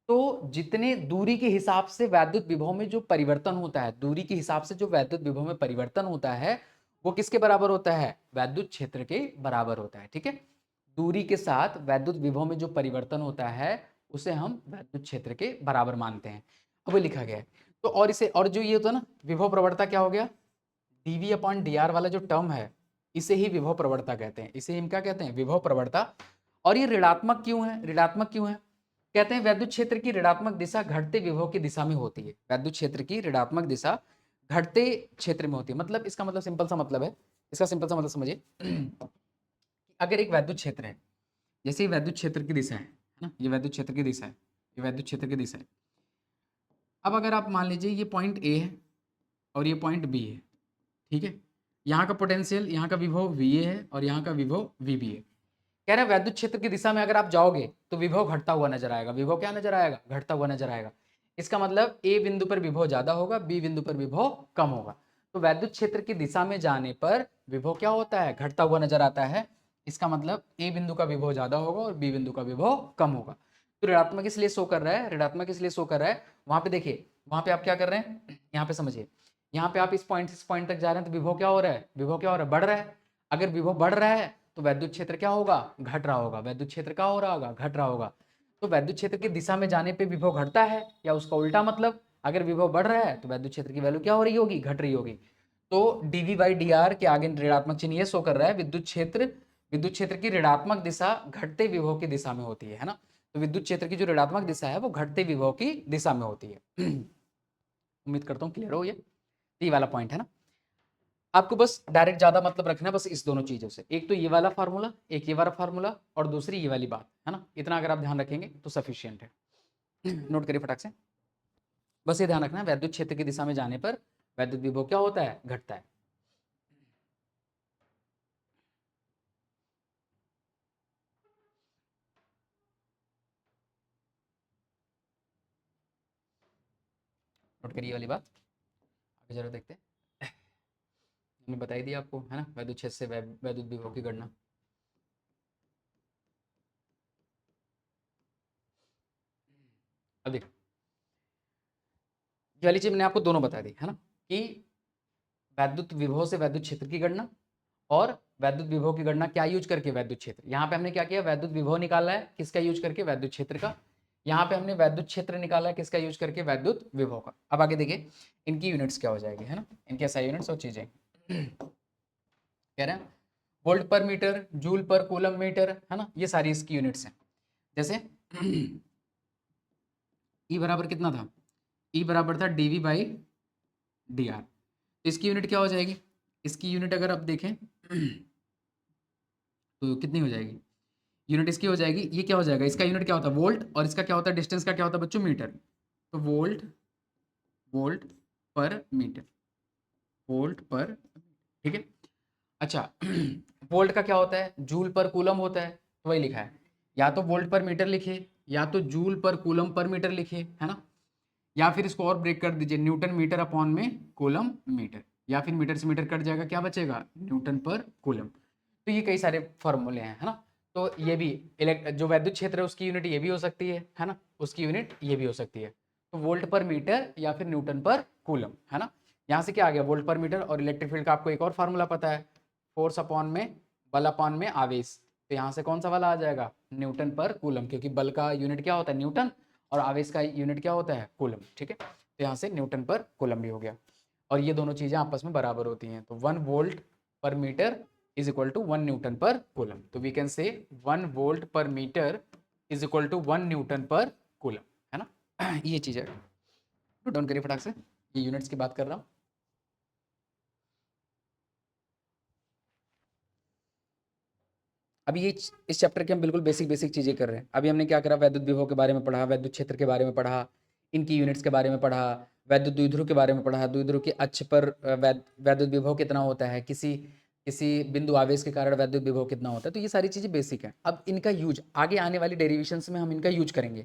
तो जितने दूरी के हिसाब से वैद्युत विभव में जो परिवर्तन होता है, दूरी के हिसाब से जो वैद्युत विभव में परिवर्तन होता है वो किसके बराबर होता है, वैद्युत क्षेत्र के बराबर होता है, ठीक है। दूरी के साथ वैद्युत विभव में जो परिवर्तन होता है उसे हम वैद्युत क्षेत्र के बराबर मानते हैं। अब लिखा गया है, तो और इसे, और जो ये होता है ना विभव प्रवणता, क्या हो गया, dv अपॉन डी आर वाला जो टर्म है इसे ही विभव प्रवणता कहते हैं, इसे हम क्या कहते हैं, विभव प्रवणता। और ये ऋणात्मक क्यों है, ऋणात्मक क्यों है, कहते हैं वैद्युत क्षेत्र की ऋणात्मक दिशा घटते विभव की दिशा में होती है, वैद्युत क्षेत्र की ऋणात्मक दिशा घटते क्षेत्र में होती है। मतलब इसका मतलब सिंपल सा मतलब है, इसका सिंपल सा मतलब समझिए, अगर एक वैद्युत क्षेत्र है, जैसे ये वैद्युत क्षेत्र की दिशा है ना, ये वैद्युत क्षेत्र की दिशा है, ये वैद्युत क्षेत्र की दिशा है। अब अगर आप मान लीजिए ये पॉइंट ए है और ये पॉइंट बी है, ठीक है, यहाँ का पोटेंशियल, यहाँ का विभव वी ए है और यहाँ का विभव वी बी है। कह रहे हैं वैद्युत क्षेत्र की दिशा में अगर आप जाओगे तो विभव घटता हुआ नजर आएगा, विभव क्या नजर आएगा, घटता हुआ नजर आएगा। इसका मतलब ए बिंदु पर विभव ज्यादा होगा, बी बिंदु पर विभव कम होगा। तो वैद्युत क्षेत्र की दिशा में जाने पर विभव क्या होता है, घटता हुआ नजर आता है। इसका मतलब ए बिंदु का विभव ज्यादा होगा और बी बिंदु का विभव कम होगा। तो ऋणात्मक इसलिए शो कर रहा है, ऋणात्मक इसलिए शो कर रहा है, वहां पे देखिए, वहां पे आप क्या कर रहे हैं, यहाँ पे समझिए, यहाँ पे आप इस पॉइंट तक जा रहे हैं तो विभव क्या हो रहा है, विभव क्या हो रहा है, बढ़ रहा है। अगर विभव बढ़ रहा है तो वैद्युत क्षेत्र क्या होगा, घट रहा होगा, वैद्युत क्षेत्र क्या हो रहा होगा, घट रहा होगा। तो वैद्युत क्षेत्र की दिशा में जाने पे विभव घटता है, या उसका उल्टा मतलब, अगर विभव बढ़ रहा है तो वैद्युत क्षेत्र की वैल्यू क्या हो रही होगी, घट रही होगी। तो dv बाई डी आर के आगे ऋणात्मक चिन्ह ये शो कर रहा है विद्युत क्षेत्र की ऋणात्मक दिशा घटते विभव की दिशा में होती है ना। तो विद्युत क्षेत्र की जो ऋणात्मक दिशा है वो घटते विभव की दिशा में होती है। उम्मीद करता हूँ क्लियर हो ये वाला पॉइंट है ना। आपको बस डायरेक्ट ज्यादा मतलब रखना है बस इस दोनों चीजों से, एक तो ये वाला फार्मूला, एक ये वाला फार्मूला, और दूसरी ये वाली बात, है ना। इतना अगर आप ध्यान रखेंगे तो सफिशियंट है। नोट करिए फटाक से, बस ये ध्यान रखना है वैद्युत क्षेत्र की दिशा में जाने पर वैद्युत विभव क्या होता है, घटता है। नोट करिए वाली बात, आगे जरा देखते हैं। मैंने बताई दी आपको, है ना, वैद्युत क्षेत्र से वैद्युत विभव की गणना। अब देखो, ये वाली चीज मैंने आपको दोनों बता दी है ना, कि वैद्युत विभव से वैद्युत क्षेत्र की गणना और वैद्युत विभव की गणना क्या यूज करके, वैद्युत क्षेत्र। यहाँ पे हमने क्या किया, वैद्युत विभव निकाला है किसका यूज करके, वैद्युत क्षेत्र का। यहाँ पे हमने वैद्युत क्षेत्र निकाला है किसका यूज करके, वैद्युत विभव का। अब आगे देखिए इनकी यूनिट्स क्या हो जाएगी, है ना, इनकी एसआई यूनिट्स और चीजें कह रहे हैं volt per metre, joule per coulomb metre, है ना, ये सारी इसकी यूनिट्स हैं। जैसे ई बराबर कितना था, ई बराबर था dv बाई डी आर। इसकी यूनिट क्या हो जाएगी, इसकी यूनिट अगर आप देखें तो कितनी हो जाएगी, यूनिट इसकी हो जाएगी, ये क्या हो जाएगा, इसका यूनिट क्या होता है वोल्ट, और इसका क्या होता है, डिस्टेंस का क्या होता है बच्चों, मीटर। तो volt, volt per metre, volt पर, ठीक है। अच्छा वोल्ट का क्या होता है, जूल पर कूलम होता है, तो वही लिखा है, या तो वोल्ट पर मीटर लिखिए या तो joule per coulomb per metre लिखिए, है ना, या फिर इसको और ब्रेक कर दीजिए, न्यूटन मीटर अपॉन में कूलम मीटर, या फिर मीटर से मीटर कट जाएगा, क्या बचेगा, न्यूटन पर कूलम। तो ये कई सारे फॉर्मूले हैं, है ना। तो ये भी जो वैद्युत क्षेत्र है उसकी यूनिट ये भी हो सकती है ना, उसकी यूनिट ये भी हो सकती है। तो वोल्ट पर मीटर या फिर न्यूटन पर कूलम, है ना। यहाँ से क्या आ गया, वोल्ट पर मीटर, और इलेक्ट्रिक फील्ड का आपको एक और फार्मूला पता है, फोर्स अपॉन में बल अपॉन में आवेश। तो यहाँ से कौन सा वाला आ जाएगा, न्यूटन पर कूलम, क्योंकि बल का यूनिट क्या होता है, न्यूटन, और आवेश का यूनिट क्या होता है, कूलम, ठीक है। तो यहाँ से न्यूटन पर कूलम भी हो गया, और ये दोनों चीज़ें आपस में बराबर होती हैं। तो 1 volt per metre is equal to 1 newton per coulomb. तो we can say 1 volt per metre is equal to 1 newton per coulomb, है ना। ये चीज़ है, नोट डाउन करिए फटाक से, ये यूनिट्स की बात कर रहा हूँ। अभी ये इस चैप्टर के हम बिल्कुल बेसिक बेसिक चीज़ें कर रहे हैं। अभी हमने क्या करा, वैद्युत विभव के बारे में पढ़ा, वैद्युत क्षेत्र के बारे में पढ़ा, इनकी यूनिट्स के बारे में पढ़ा, वैद्युत द्विध्रुव के बारे में पढ़ा, द्विध्रुव के अक्ष पर वैद्युत विभव कितना होता है, किसी किसी बिंदु आवेश के कारण वैद्युत विभव कितना होता है। तो ये सारी चीज़ें बेसिक हैं। अब इनका यूज आगे आने वाली डेरिवेशंस में हम इनका यूज करेंगे,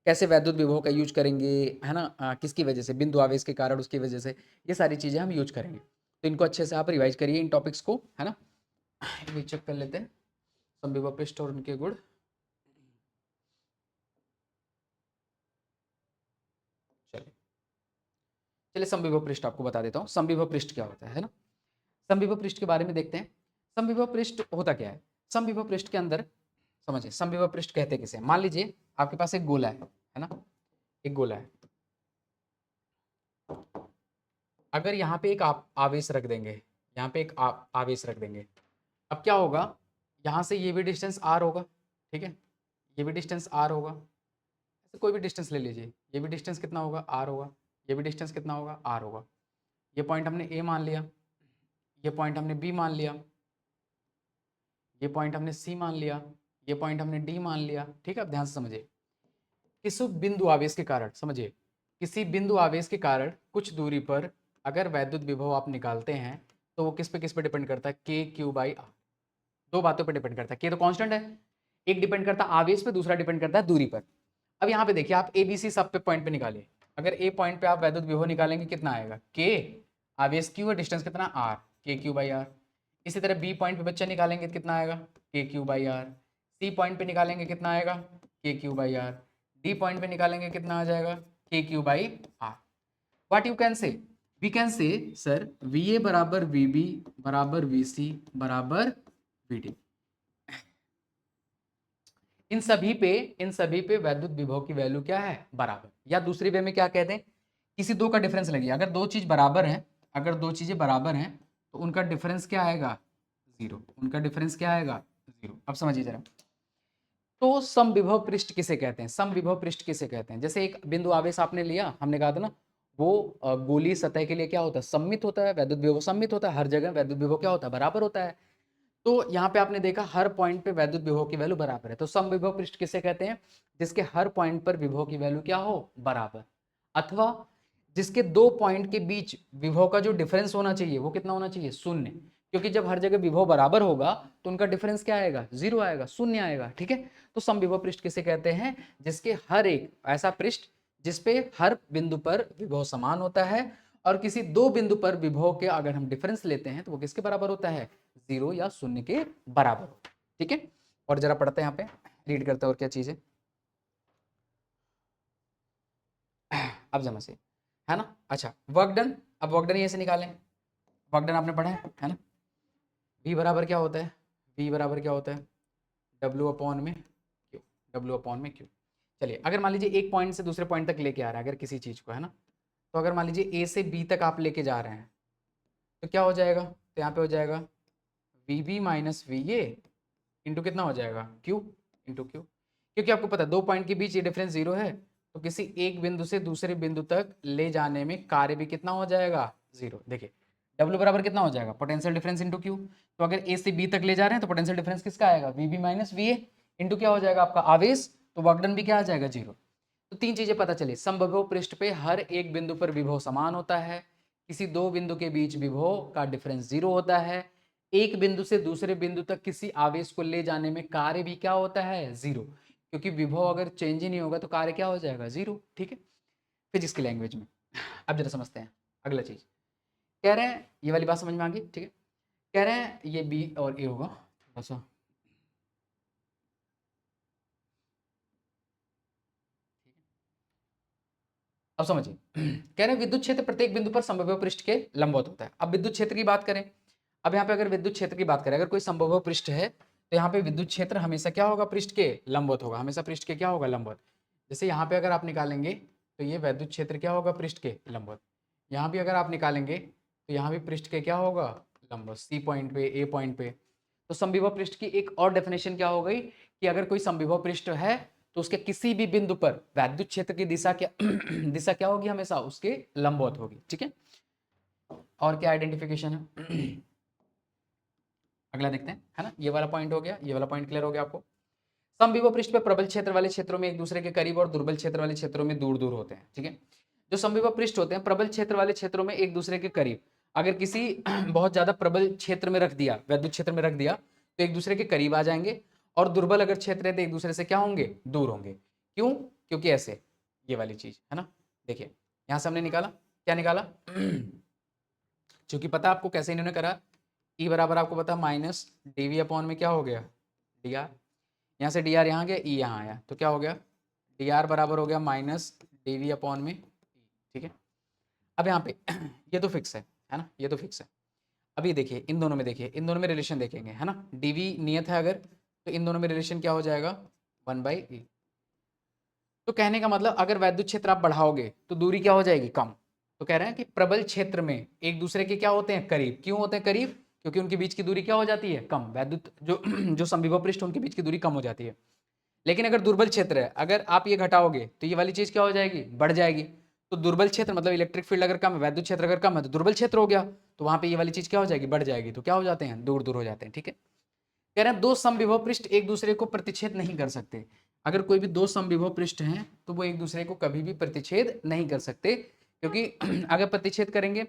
कैसे वैद्युत विभव का यूज करेंगे, है ना, किसकी वजह से, बिंदु आवेश के कारण, उसकी वजह से, ये सारी चीज़ें हम यूज करेंगे। तो इनको अच्छे से आप रिवाइज करिए इन टॉपिक्स को, है ना। ये चेक कर लेते हैं समविभव पृष्ठ और उनके गुण। चलिए चलिए समविभव पृष्ठ आपको बता देता हूँ, समविभव पृष्ठ क्या होता है ना। समविभव पृष्ठ के बारे में देखते हैं। समविभव पृष्ठ होता क्या है, समविभव पृष्ठ के अंदर समझिए, समविभव पृष्ठ कहते किसे हैं। मान लीजिए आपके पास एक गोला है ना, एक गोला है। अगर यहाँ पे एक आवेश रख देंगे, यहाँ पे एक आवेश रख देंगे, अब क्या होगा, यहाँ से ये भी डिस्टेंस आर होगा, ठीक है, ये भी डिस्टेंस आर होगा, ऐसे कोई भी डिस्टेंस ले लीजिए, ये भी डिस्टेंस कितना होगा, आर होगा, ये भी डिस्टेंस कितना होगा, आर होगा। ये पॉइंट हमने ए मान लिया, ये पॉइंट हमने बी मान लिया, ये पॉइंट हमने सी मान लिया, ये पॉइंट हमने डी मान लिया, ठीक है। अब ध्यान से समझिए, किसी बिंदु आवेश के कारण, समझिए, किसी बिंदु आवेश के कारण कुछ दूरी पर अगर वैद्युत विभव आप निकालते हैं तो वो किस पे डिपेंड करता है, के क्यू बाई आर। दो बातों पे डिपेंड करता है, के तो कांस्टेंट है, एक डिपेंड करता है आवेश पे, दूसरा डिपेंड करता है दूरी पर। अब यहाँ पे देखिए, आप ए बी सी सब पे पॉइंट पे निकालिए, अगर ए पॉइंट पे आप वैद्युत विभव निकालेंगे कितना आएगा, के, आवेश क्यू है, डिस्टेंस कितना, आर, के क्यू बाई आर। इसी तरह बी पॉइंट पे बच्चे निकालेंगे तो कितना आएगा, K Q by R. C point पे निकालेंगे कितना आएगा, K Q by R. D point पे निकालेंगे कितना आ जाएगा, K Q by R. What you can say, we can say sir V A बराबर वी बी बराबर वी सी बराबर वी डी। इन सभी पे वैद्युत विभव की वैल्यू क्या है, बराबर। या दूसरी वे में क्या कहते हैं, किसी दो का डिफरेंस लगिए, अगर दो चीज बराबर है, अगर दो चीजें बराबर हैं तो उनका डिफरेंस क्या आएगा, जीरो, उनका डिफरेंस क्या आएगा, जीरो। अब समझिए जरा, तो समविभव पृष्ठ किसे कहते हैं, समविभव पृष्ठ किसे कहते हैं। जैसे एक बिंदु आवेश आपने लिया, हमने कहा था ना, वो गोलीय सतह के लिए क्या होता है, सममित होता है, वैद्युत विभव सममित होता है, हर जगह वैद्युत विभव क्या होता है, बराबर होता है। तो यहाँ पे आपने देखा हर पॉइंट पे वैद्युत विभव की वैल्यू बराबर है। तो समविभव पृष्ठ किसे कहते हैं, जिसके हर पॉइंट पर विभव की वैल्यू क्या हो, बराबर, अथवा जिसके दो पॉइंट के बीच विभव का जो डिफरेंस होना चाहिए वो कितना होना चाहिए, शून्य। क्योंकि जब हर जगह विभव बराबर होगा तो उनका डिफरेंस क्या आएगा, जीरो आएगा, शून्य आएगा, ठीक है। तो समविभव पृष्ठ किसे कहते हैं, जिसके हर एक ऐसा पृष्ठ जिसपे हर बिंदु पर विभव समान होता है, और किसी दो बिंदु पर विभव के अगर हम डिफरेंस लेते हैं तो वो किसके बराबर होता है, जीरो या शून्य के बराबर होता है, ठीक है। और जरा पढ़ते हैं, यहाँ पे रीड करते हैं और क्या चीज है। अब समझिए, है ना। अच्छा, वर्क डन, अब वर्क डन ये से निकालें। वर्क डन आपने पढ़ा है ना। V बराबर क्या होता है, V बराबर क्या होता है, W अपॉन में Q, W अपॉन में Q। चलिए, अगर मान लीजिए एक पॉइंट से दूसरे पॉइंट तक लेके आ रहा है अगर किसी चीज़ को, है ना, तो अगर मान लीजिए A से B तक आप लेके जा रहे हैं तो क्या हो जाएगा, तो यहाँ पे हो जाएगा VB माइनस VA इंटू कितना हो जाएगा, Q इंटू Q। क्योंकि आपको पता है दो पॉइंट के बीच ये डिफरेंस जीरो है, तो किसी एक बिंदु से दूसरे बिंदु तक ले जाने में कार्य भी कितना हो जाएगा, जीरो। देखिए W बराबर कितना हो जाएगा, पोटेंशियल डिफरेंस इंटू Q। तो अगर A से B तक ले जा रहे हैं तो पोटेंशियल डिफरेंस किसका आएगा, VB माइनस VA इंटू क्या हो जाएगा आपका आवेश, तो वर्क डन भी क्या आ जाएगा, जीरो। तो तीन चीजें पता चली, समविभव पृष्ठ पे हर एक बिंदु पर विभव समान होता है, किसी दो बिंदु के बीच विभव का डिफरेंस जीरो होता है, एक बिंदु से दूसरे बिंदु तक किसी आवेश को ले जाने में कार्य भी क्या होता है, जीरो। क्योंकि विभव अगर चेंज ही नहीं होगा तो कार्य क्या हो जाएगा, जीरो। ठीक है, फिजिक्स की लैंग्वेज में। अब जरा समझते हैं अगला चीज। कह रहे हैं, ये वाली बात समझ में आ गई, ठीक है। कह रहे हैं ये बी और ए होगा, थोड़ा सा अब समझिए। कह रहे हैं विद्युत क्षेत्र प्रत्येक बिंदु पर समविभव पृष्ठ के लंबवत होता है। अब विद्युत क्षेत्र की बात करें, अब यहाँ पे अगर विद्युत क्षेत्र की बात करें, अगर कोई समविभव पृष्ठ है तो यहाँ पे विद्युत क्षेत्र हमेशा क्या होगा, पृष्ठ के लंबवत होगा, हमेशा पृष्ठ के क्या होगा, लंबवत। जैसे यहाँ पे अगर आप निकालेंगे तो ये विद्युत क्षेत्र क्या होगा, पृष्ठ के लंबवत। यहाँ भी अगर आप निकालेंगे तो यहाँ भी पृष्ठ के क्या होगा, लंबवत, सी पॉइंट पे, ए पॉइंट पे। तो समविभव पृष्ठ की एक और डेफिनेशन क्या हो गई कि अगर कोई समविभव पृष्ठ है तो उसके किसी भी बिंदु पर वैद्युत क्षेत्र की दिशा क्या दिशा क्या होगी, हमेशा उसके लंबवत होगी। ठीक है, और क्या आइडेंटिफिकेशन है अगला देखते हैं, है ना। ये वाला पॉइंट हो गया, ये वाला पॉइंट क्लियर हो गया आपको। समविभव पृष्ठ पे प्रबल क्षेत्र वाले क्षेत्रों में एक दूसरे के करीब और दुर्बल क्षेत्र वाले क्षेत्रों में दूर दूर होते हैं। ठीक है, जो समविभव पृष्ठ होते हैं प्रबल क्षेत्र वाले क्षेत्रों में एक दूसरे के करीब, अगर किसी बहुत ज्यादा प्रबल क्षेत्र में रख दिया, वैद्युत क्षेत्र में रख दिया, तो एक दूसरे के करीब आ जाएंगे, और दुर्बल अगर क्षेत्र है तो एक दूसरे से क्या होंगे, दूर होंगे। क्यों, क्योंकि ऐसे, ये वाली चीज है ना। देखिए यहां से हमने निकाला, क्या निकाला क्योंकि पता आपको कैसे इन्होंने करा, ई बराबर आपको पता माइनस डी अपॉन में क्या हो गया, डी आर। यहाँ से डी आर यहाँ गया, ई यहाँ आया, तो क्या हो गया, डी आर बराबर हो गया माइनस डी अपॉन में ई। ठीक है, अब यहाँ पे ये तो फिक्स है ना, ये तो फिक्स है। अभी देखिए इन दोनों में, देखिए इन दोनों में रिलेशन देखेंगे, है ना। डीवी नियत है अगर, तो इन दोनों में रिलेशन क्या हो जाएगा, 1/e। तो कहने का मतलब अगर वैद्युत क्षेत्र आप बढ़ाओगे तो दूरी क्या हो जाएगी, कम। तो कह रहे हैं कि प्रबल क्षेत्र में एक दूसरे के क्या होते हैं, करीब। क्यों होते हैं करीब, क्योंकि उनके बीच की दूरी क्या हो जाती है, कम। वैद्युत जो जो समविभव पृष्ठ उनके बीच की दूरी कम हो जाती है। लेकिन अगर दुर्बल क्षेत्र है, अगर आप ये घटाओगे तो ये वाली चीज क्या हो जाएगी, बढ़ जाएगी। तो दुर्बल क्षेत्र मतलब इलेक्ट्रिक फील्ड अगर कम है, वैद्युत क्षेत्र अगर कम है, तो दुर्बल क्षेत्र हो गया, तो वहां पे ये वाली चीज क्या हो जाएगी, बढ़ जाएगी। तो क्या हो जाते हैं, दूर दूर हो जाते हैं। ठीक है, कह रहे हैं दो समविभव पृष्ठ एक दूसरे को प्रतिच्छेद नहीं कर सकते। अगर कोई भी दो समविभव पृष्ठ हैं तो वो एक दूसरे को कभी भी प्रतिच्छेद नहीं कर सकते, क्योंकि अगर प्रतिच्छेद करेंगे,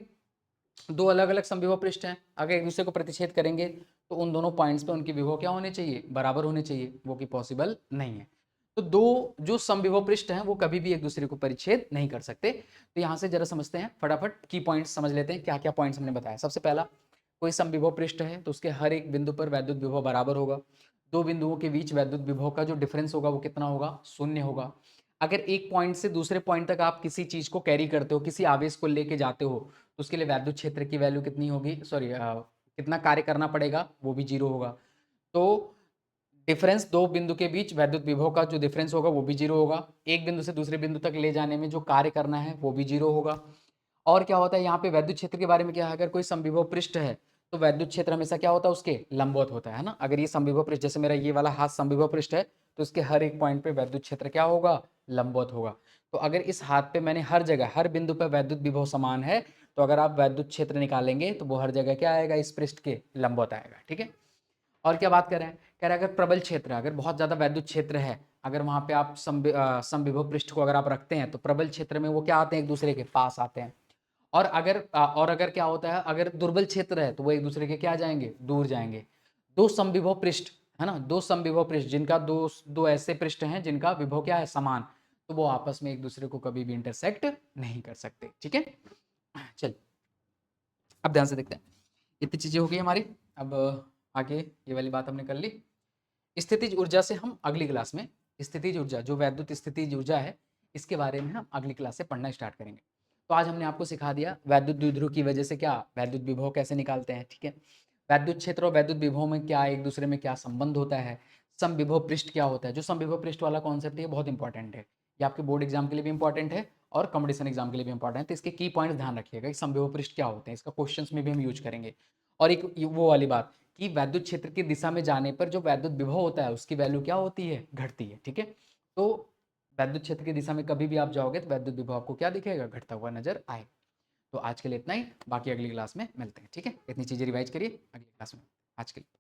दो अलग अलग समविभव पृष्ठ हैं, अगर एक दूसरे को प्रतिच्छेद करेंगे तो उन दोनों पॉइंट्स पे उनकी विभव क्या होने चाहिए, बराबर होने चाहिए, वो कि पॉसिबल नहीं है। तो दो जो समविभव पृष्ठ हैं वो कभी भी एक दूसरे को परिच्छेद नहीं कर सकते। तो यहाँ से जरा समझते हैं, फटाफट की पॉइंट्स समझ लेते हैं, क्या क्या पॉइंट्स हमने बताया। सबसे पहला, कोई समविभव पृष्ठ है तो उसके हर एक बिंदु पर वैद्युत विभव बराबर होगा। दो बिंदुओं के बीच वैद्युत विभव का जो डिफरेंस होगा वो कितना होगा, शून्य होगा। अगर एक पॉइंट से दूसरे पॉइंट तक आप किसी चीज को कैरी करते हो, किसी आवेश को लेके जाते हो, तो उसके लिए वैद्युत क्षेत्र की वैल्यू कितनी होगी, सॉरी कितना कार्य करना पड़ेगा, वो भी जीरो होगा। तो डिफरेंस दो बिंदु के बीच वैद्युत विभव का जो डिफरेंस होगा वो भी जीरो होगा। एक बिंदु से दूसरे बिंदु तक ले जाने में जो कार्य करना है वो भी जीरो होगा। और क्या होता है यहाँ पे वैद्युत क्षेत्र के बारे में क्या है, अगर कोई समविभव पृष्ठ है तो वैद्युत क्षेत्र हमेशा क्या होता है, उसके लंबवत होता है ना। अगर ये समविभव पृष्ठ, जैसे मेरा ये वाला हाथ समविभव पृष्ठ है, तो इसके हर एक पॉइंट पे वैद्युत क्षेत्र क्या होगा, लंबवत होगा। तो अगर इस हाथ पे मैंने हर जगह हर बिंदु पे वैद्युत विभव समान है, तो अगर आप वैद्युत क्षेत्र निकालेंगे तो वो हर जगह क्या आएगा, इस पृष्ठ के लंबवत आएगा। ठीक है, और क्या बात कर रहे हैं, कह रहे हैं अगर प्रबल क्षेत्र, अगर बहुत ज्यादा वैद्युत क्षेत्र है, अगर वहां पे आप समविभव पृष्ठ को अगर आप रखते हैं तो प्रबल क्षेत्र में वो क्या आते हैं, एक दूसरे के पास आते हैं। और अगर क्या होता है, अगर दुर्बल क्षेत्र है तो वो एक दूसरे के क्या जाएंगे, दूर जाएंगे। दो समविभव पृष्ठ, है ना, दो समविभव पृष्ठ जिनका दो दो ऐसे पृष्ठ हैं जिनका विभव क्या है, समान, तो वो आपस में एक दूसरे को कभी भी इंटरसेक्ट नहीं कर सकते। ठीक है, चल अब ध्यान से देखते हैं, इतनी चीजें हो गई हमारी। अब आगे ये वाली बात हमने कर ली। स्थितिज ऊर्जा से हम अगली क्लास में, स्थितिज ऊर्जा जो वैद्युत स्थितिज ऊर्जा है, इसके बारे में हम अगली क्लास से पढ़ना स्टार्ट करेंगे। तो आज हमने आपको सिखा दिया वैद्युत द्विध्रुव की वजह से क्या वैद्युत विभव कैसे निकालते हैं, ठीक है। वैद्युत क्षेत्र और वैद्युत विभव में क्या एक दूसरे में क्या संबंध होता है, समविभव पृष्ठ क्या होता है। जो समविभव पृष्ठ वाला कॉन्सेप्ट है बहुत इंपॉर्टेंट है, ये आपके बोर्ड एग्जाम के लिए भी इंपॉर्टेंट है और कॉम्पिटिशन एग्जाम के लिए भी इंपॉर्टेंट है। तो इसके की पॉइंट्स ध्यान रखिएगा कि समविभव पृष्ठ क्या होते हैं, इसका क्वेश्चंस में भी हम यूज करेंगे। और एक वो वाली बात कि वैद्युत क्षेत्र की दिशा में जाने पर जो वैद्युत विभव होता है उसकी वैल्यू क्या होती है, घटती है, ठीक है। तो वैद्युत क्षेत्र की दिशा में कभी भी आप जाओगे तो वैद्युत विभव आपको क्या दिखेगा, घटता हुआ नजर आए। तो आज के लिए इतना ही, बाकी अगली क्लास में मिलते हैं, ठीक है। इतनी चीजें रिवाइज करिए अगली क्लास में। आज के लिए